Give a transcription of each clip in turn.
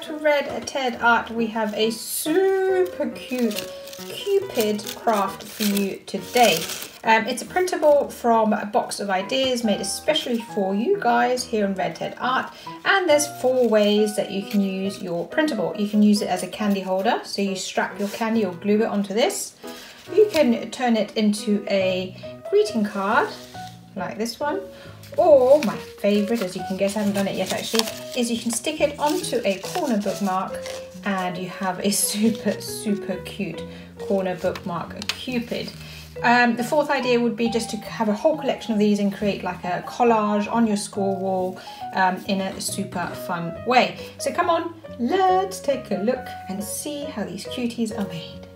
back to Red Ted Art. We have a super cute Cupid craft for you today. It's a printable from a box of ideas made especially for you guys here in Red Ted Art, and there's 4 ways that you can use your printable. You can use it as a candy holder, so you strap your candy or glue it onto this. You can turn it into a greeting card like this one, or my favorite, as you can guess, I haven't done it yet actually, is you can stick it onto a corner bookmark and you have a super cute corner bookmark Cupid. The 4th idea would be just to have a whole collection of these and create like a collage on your school wall in a super fun way. So come on, let's take a look and see how these cuties are made.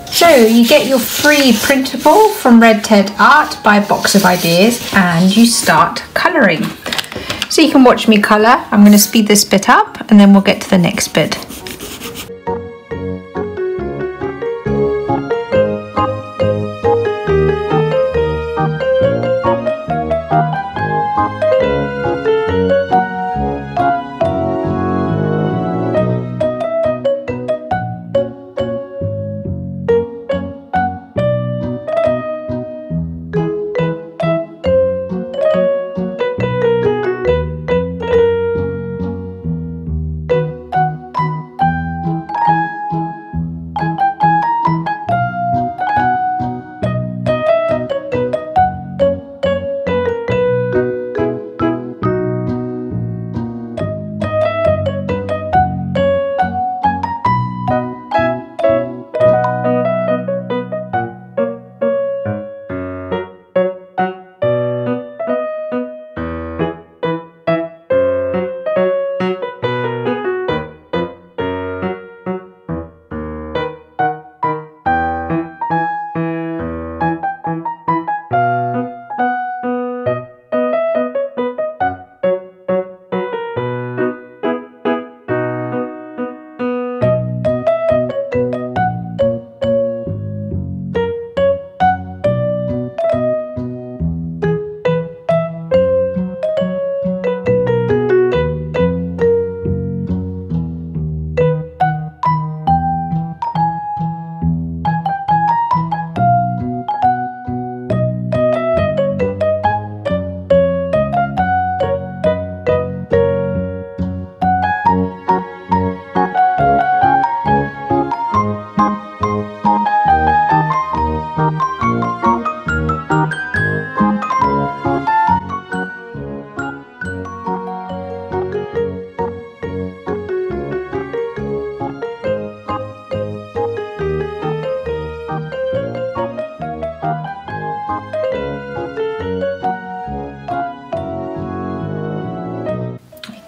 So you get your free printable from Red Ted Art by Box of Ideas and you start colouring. So you can watch me colour. I'm going to speed this bit up and then we'll get to the next bit.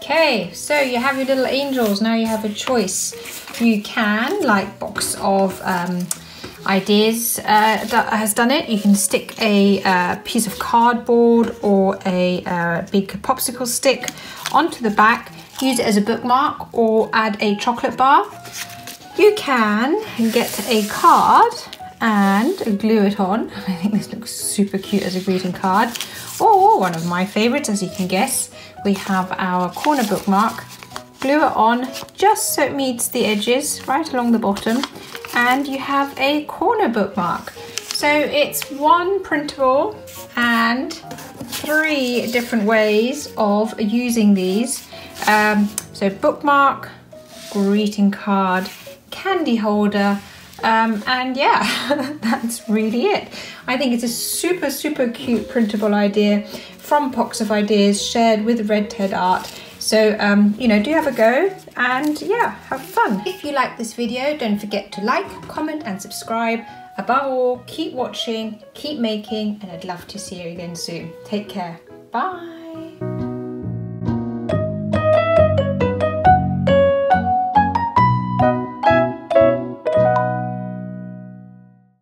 Okay, so you have your little angels. Now you have a choice. You can, like Box of Ideas that has done it, you can stick a piece of cardboard or a big popsicle stick onto the back, use it as a bookmark or add a chocolate bar. You can get a card and glue it on. I think this looks super cute as a greeting card. Or one of my favorites, as you can guess, we have our corner bookmark. Glue it on just so it meets the edges right along the bottom, and you have a corner bookmark. So it's 1 printable and 3 different ways of using these. So bookmark, greeting card, candy holder, and yeah, that's really it. I think it's a super cute printable idea from Box of Ideas shared with Red Ted Art. So, you know, do have a go and yeah, have fun. If you like this video, don't forget to like, comment and subscribe. Above all, keep watching, keep making, and I'd love to see you again soon. Take care. Bye.